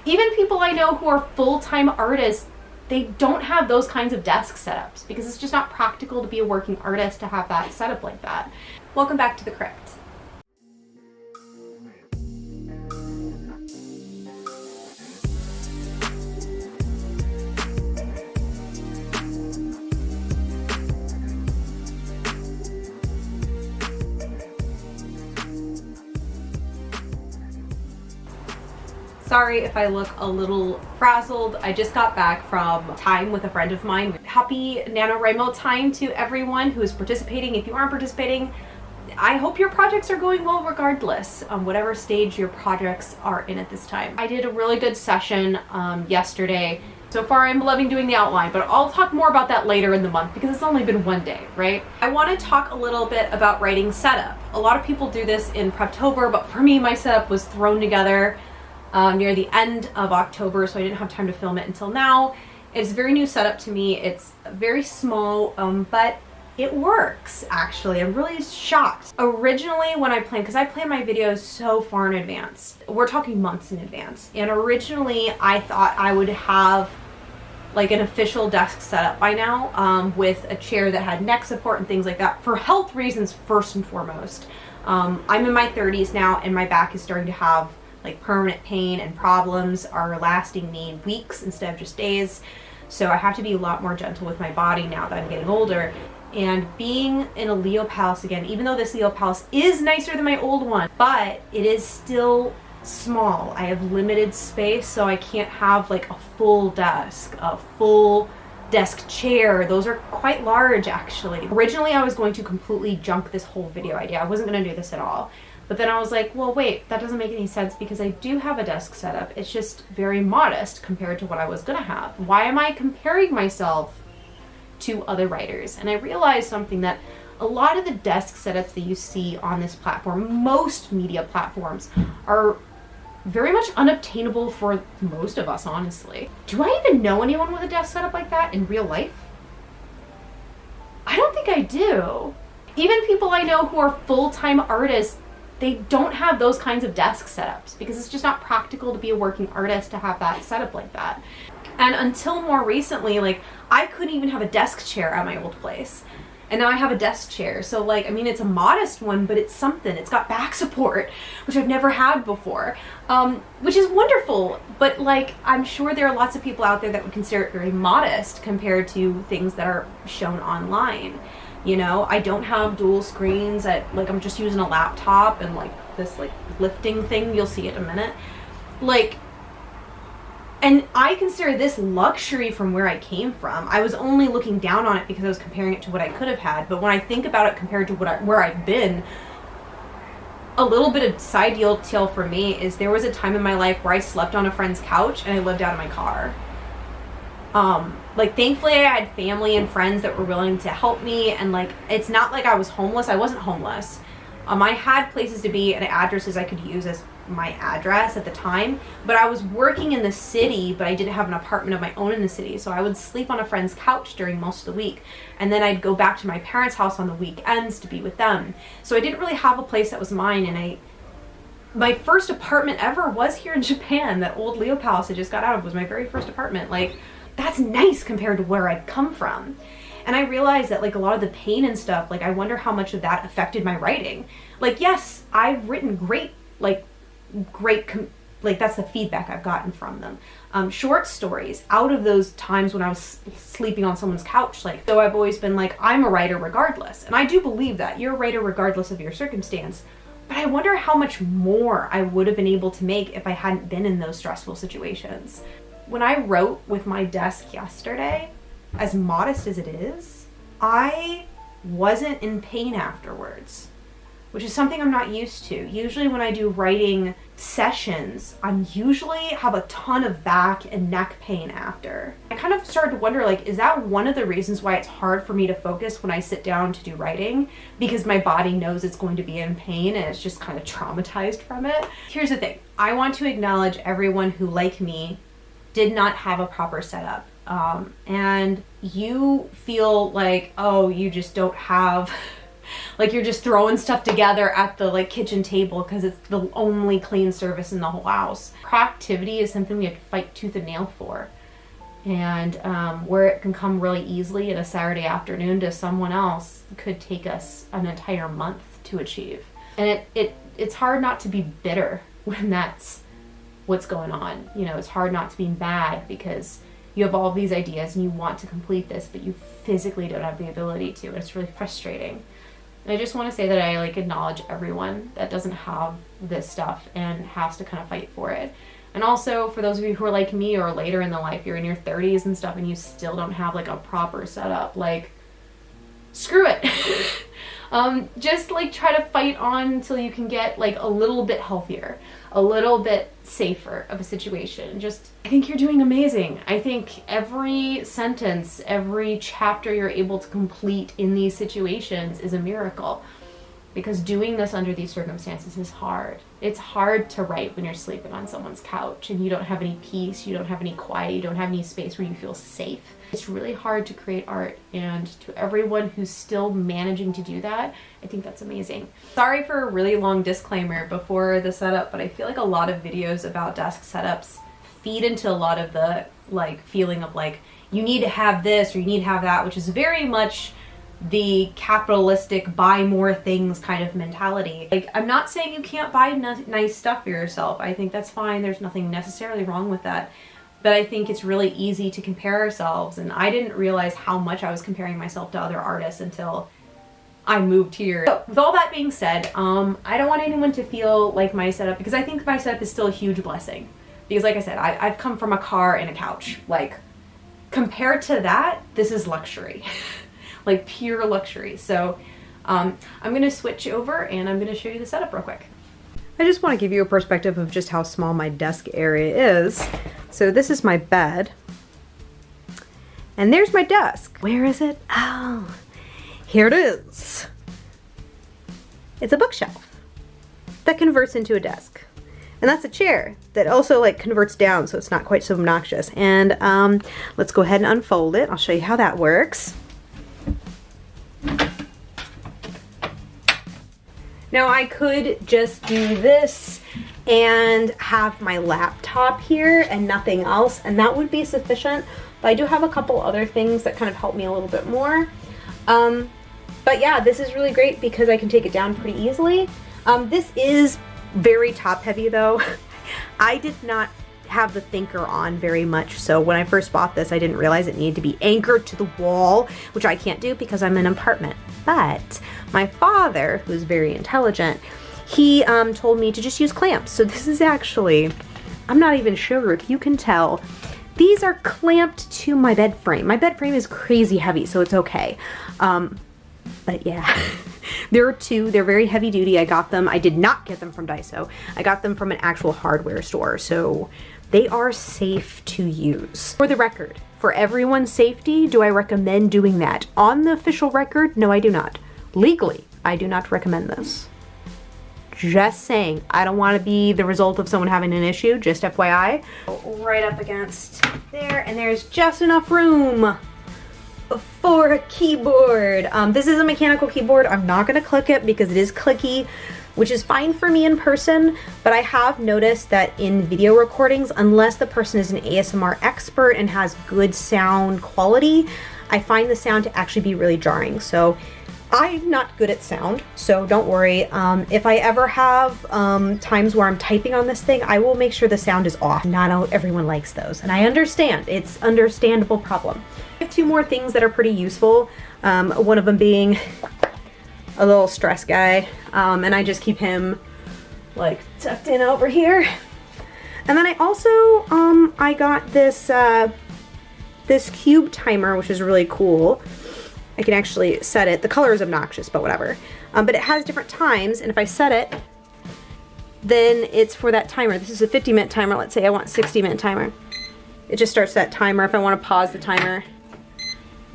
Even people I know who are full-time artists, they don't have those kinds of desk setups because it's just not practical to be a working artist to have that setup like that. Welcome back to the crypt. Sorry if I look a little frazzled. I just got back from time with a friend of mine. Happy NaNoWriMo time to everyone who is participating. If you aren't participating, I hope your projects are going well regardless, whatever stage your projects are in at this time. I did a really good session yesterday. So far I'm loving doing the outline, but I'll talk more about that later in the month because it's only been one day, right? I want to talk a little bit about writing setup. A lot of people do this in Preptober, but for me, my setup was thrown together near the end of October, so I didn't have time to film it until now. It's a very new setup to me. It's very small, but it works actually. I'm really shocked. Originally when I planned, because I plan my videos so far in advance, we're talking months in advance, and originally I thought I would have like an official desk setup by now, with a chair that had neck support and things like that, for health reasons first and foremost. I'm in my 30s now and my back is starting to have like permanent pain, and problems are lasting me weeks instead of just days. So I have to be a lot more gentle with my body now that I'm getting older. And being in a Leo Palace again, even though this Leo Palace is nicer than my old one, but it is still small. I have limited space, so I can't have like a full desk, a full desk chair. Those are quite large actually. Originally I was going to completely junk this whole video idea. I wasn't going to do this at all. But then I was like, well, wait, that doesn't make any sense because I do have a desk setup. It's just very modest compared to what I was gonna have. Why am I comparing myself to other writers? And I realized something, that a lot of the desk setups that you see on this platform, most media platforms, are very much unobtainable for most of us, honestly. Do I even know anyone with a desk setup like that in real life? I don't think I do. Even people I know who are full-time artists, they don't have those kinds of desk setups because it's just not practical to be a working artist to have that setup like that. And until more recently, like, I couldn't even have a desk chair at my old place. And now I have a desk chair. So like, I mean, it's a modest one, but it's something. It's got back support, which I've never had before, which is wonderful. But like, I'm sure there are lots of people out there that would consider it very modest compared to things that are shown online. You know, I don't have dual screens. I'm just using a laptop and like this like lifting thing. You'll see it in a minute. Like, and I consider this luxury from where I came from. I was only looking down on it because I was comparing it to what I could have had. But when I think about it compared to where I've been, a little bit of side detail for me is there was a time in my life where I slept on a friend's couch and I lived out of my car. Like, thankfully I had family and friends that were willing to help me, and like, it's not like I was homeless. I wasn't homeless. I had places to be and addresses I could use as my address at the time, but I was working in the city, but I didn't have an apartment of my own in the city, so I would sleep on a friend's couch during most of the week, and then I'd go back to my parents' house on the weekends to be with them. So I didn't really have a place that was mine, and my first apartment ever was here in Japan. That old Leo Palace I just got out of was my very first apartment. Like, that's nice compared to where I'd come from. And I realized that like a lot of the pain and stuff, like I wonder how much of that affected my writing. Like, yes, I've written great, that's the feedback I've gotten from them. Short stories out of those times when I was sleeping on someone's couch. Like, so I've always been like, I'm a writer regardless. And I do believe that you're a writer regardless of your circumstance. But I wonder how much more I would have been able to make if I hadn't been in those stressful situations. When I wrote with my desk yesterday, as modest as it is, I wasn't in pain afterwards, which is something I'm not used to. Usually when I do writing sessions, I'm usually have a ton of back and neck pain after. I kind of started to wonder, like, is that one of the reasons why it's hard for me to focus when I sit down to do writing? Because my body knows it's going to be in pain and it's just kind of traumatized from it. Here's the thing. I want to acknowledge everyone who, like me, did not have a proper setup. And you feel like, oh, you just don't have Like you're just throwing stuff together at the like kitchen table because it's the only clean surface in the whole house. Proactivity is something we have to fight tooth and nail for. And where it can come really easily in a Saturday afternoon to someone else could take us an entire month to achieve. And it's hard not to be bitter when that's what's going on. You know, it's hard not to be mad because you have all these ideas and you want to complete this, but you physically don't have the ability to. And it's really frustrating. And I just want to say that I like acknowledge everyone that doesn't have this stuff and has to kind of fight for it. And also for those of you who are like me or later in the life, you're in your 30s and stuff and you still don't have like a proper setup, like screw it. Just like try to fight on until you can get like a little bit healthier, a little bit safer of a situation. Just, I think you're doing amazing. I think every sentence, every chapter you're able to complete in these situations is a miracle. Because doing this under these circumstances is hard. It's hard to write when you're sleeping on someone's couch and you don't have any peace, you don't have any quiet, you don't have any space where you feel safe. It's really hard to create art, and to everyone who's still managing to do that, I think that's amazing. Sorry for a really long disclaimer before the setup, but I feel like a lot of videos about desk setups feed into a lot of the like feeling of like, you need to have this or you need to have that, which is very much the capitalistic buy more things kind of mentality. Like, I'm not saying you can't buy nice stuff for yourself. I think that's fine. There's nothing necessarily wrong with that. But I think it's really easy to compare ourselves, and I didn't realize how much I was comparing myself to other artists until I moved here. So with all that being said, I don't want anyone to feel like my setup, because I think my setup is still a huge blessing. Because like I said, I've come from a car and a couch. Like, compared to that, this is luxury. Like pure luxury. So I'm gonna switch over and I'm gonna show you the setup real quick. I just want to give you a perspective of just how small my desk area is. So this is my bed. And there's my desk. Where is it? Oh, here it is. It's a bookshelf that converts into a desk. And that's a chair that also like converts down so it's not quite so obnoxious. And let's go ahead and unfold it. I'll show you how that works. Now I could just do this and have my laptop here and nothing else, and that would be sufficient. But I do have a couple other things that kind of help me a little bit more. But yeah, this is really great because I can take it down pretty easily. This is very top heavy though. I did not have the thinker on very much, so when I first bought this I didn't realize it needed to be anchored to the wall, which I can't do because I'm in an apartment. But my father, who's very intelligent, he told me to just use clamps. So this is actually, I'm not even sure if you can tell, these are clamped to my bed frame. My bed frame is crazy heavy, so it's okay. But yeah, there are two, they're very heavy duty. I got them, I did not get them from Daiso. I got them from an actual hardware store, so they are safe to use. For the record, for everyone's safety, do I recommend doing that? On the official record, no I do not. Legally, I do not recommend this. Just saying, I don't want to be the result of someone having an issue, just FYI. Right up against there, and there's just enough room for a keyboard. This is a mechanical keyboard. I'm not gonna click it because it is clicky, which is fine for me in person, but I have noticed that in video recordings, unless the person is an ASMR expert and has good sound quality, I find the sound to actually be really jarring. So I'm not good at sound, so don't worry. If I ever have times where I'm typing on this thing, I will make sure the sound is off. Not everyone likes those, and I understand. It's an understandable problem. I have two more things that are pretty useful. One of them being a little stress guy, and I just keep him like tucked in over here. And then I also I got this this cube timer, which is really cool. I can actually set it. The color is obnoxious, but whatever. But it has different times, and if I set it, then it's for that timer. This is a 50-minute timer. Let's say I want a 60-minute timer. It just starts that timer. If I want to pause the timer,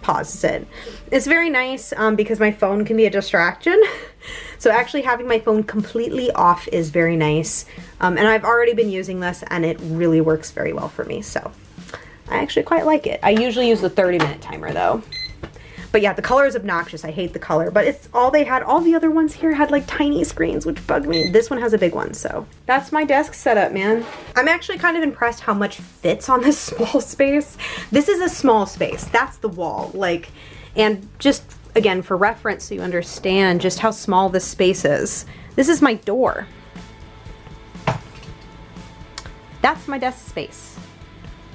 pauses it. It's very nice because my phone can be a distraction. So actually having my phone completely off is very nice. And I've already been using this and it really works very well for me. So I actually quite like it. I usually use the 30-minute timer though. But yeah, the color is obnoxious. I hate the color, but it's all they had. All the other ones here had like tiny screens, which bugged me. This one has a big one, so that's my desk setup, man. I'm actually kind of impressed how much fits on this small space. This is a small space. That's the wall, like, and just again for reference so you understand just how small this space is. This is my door. That's my desk space.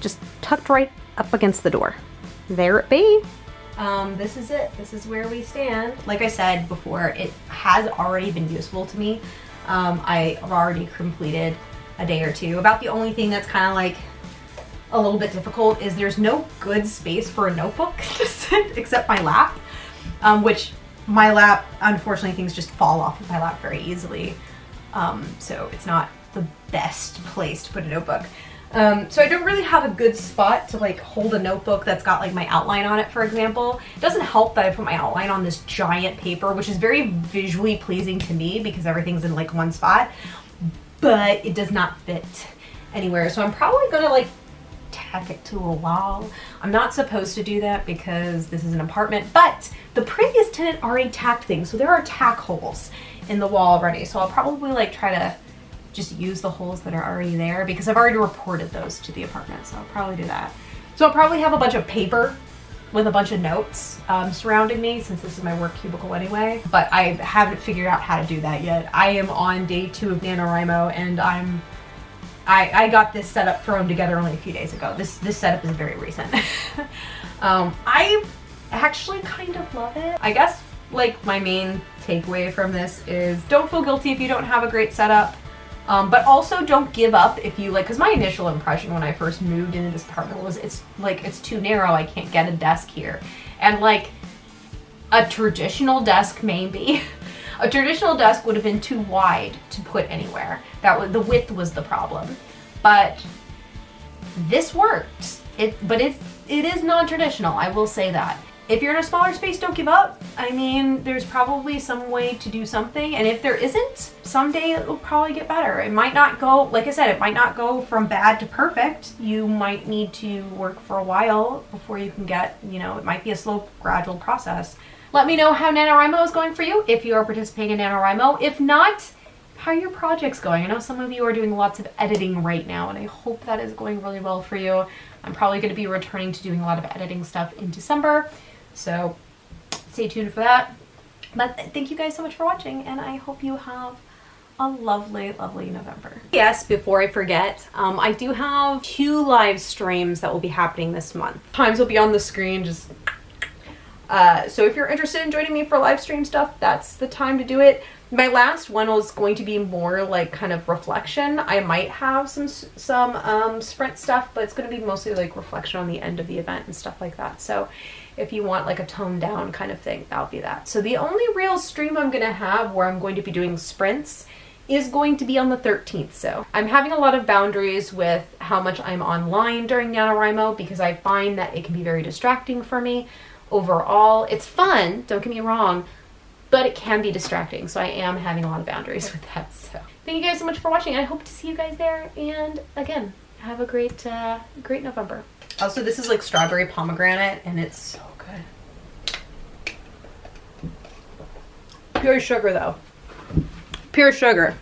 Just tucked right up against the door. There it be. This is it. This is where we stand. Like I said before, it has already been useful to me. I have already completed a day or two. About the only thing that's kind of like a little bit difficult is there's no good space for a notebook to sit except my lap, which my lap, unfortunately, things just fall off of my lap very easily. So it's not the best place to put a notebook. So I don't really have a good spot to like hold a notebook that's got like my outline on it, for example. It doesn't help that I put my outline on this giant paper, which is very visually pleasing to me because everything's in like one spot, but it does not fit anywhere. So I'm probably gonna like tack it to a wall. I'm not supposed to do that because this is an apartment, but the previous tenant already tacked things. So there are tack holes in the wall already. So I'll probably like try to just use the holes that are already there because I've already reported those to the apartment. So I'll probably do that. So I'll probably have a bunch of paper with a bunch of notes surrounding me since this is my work cubicle anyway, but I haven't figured out how to do that yet. I am on day 2 of NaNoWriMo and I got this setup thrown together only a few days ago. This setup is very recent. I actually kind of love it. I guess like my main takeaway from this is don't feel guilty if you don't have a great setup. But also don't give up if you like, because my initial impression when I first moved into this apartment was it's too narrow, I can't get a desk here. And like a traditional desk maybe, a traditional desk would have been too wide to put anywhere. The width was the problem. But this worked. But it is non-traditional, I will say that. If you're in a smaller space, don't give up. I mean, there's probably some way to do something, and if there isn't, someday it will probably get better. It might not go, like I said, it might not go from bad to perfect. You might need to work for a while before you can get, you know, it might be a slow, gradual process. Let me know how NaNoWriMo is going for you if you are participating in NaNoWriMo. If not, how are your projects going? I know some of you are doing lots of editing right now, and I hope that is going really well for you. I'm probably going to be returning to doing a lot of editing stuff in December. So stay tuned for that. But thank you guys so much for watching, and I hope you have a lovely, lovely November. Yes, before I forget, I do have 2 live streams that will be happening this month. Times will be on the screen, just so if you're interested in joining me for live stream stuff, that's the time to do it. My last one was going to be more like kind of reflection. I might have some sprint stuff, but it's going to be mostly like reflection on the end of the event and stuff like that. So if you want like a toned down kind of thing, that'll be that. So the only real stream I'm going to have where I'm going to be doing sprints is going to be on the 13th. So I'm having a lot of boundaries with how much I'm online during NaNoWriMo because I find that it can be very distracting for me. Overall, it's fun, don't get me wrong, but it can be distracting. So I am having a lot of boundaries with that. So thank you guys so much for watching. I hope to see you guys there. And again, have a great, great November. Also, this is like strawberry pomegranate and it's so good. Pure sugar though. Pure sugar.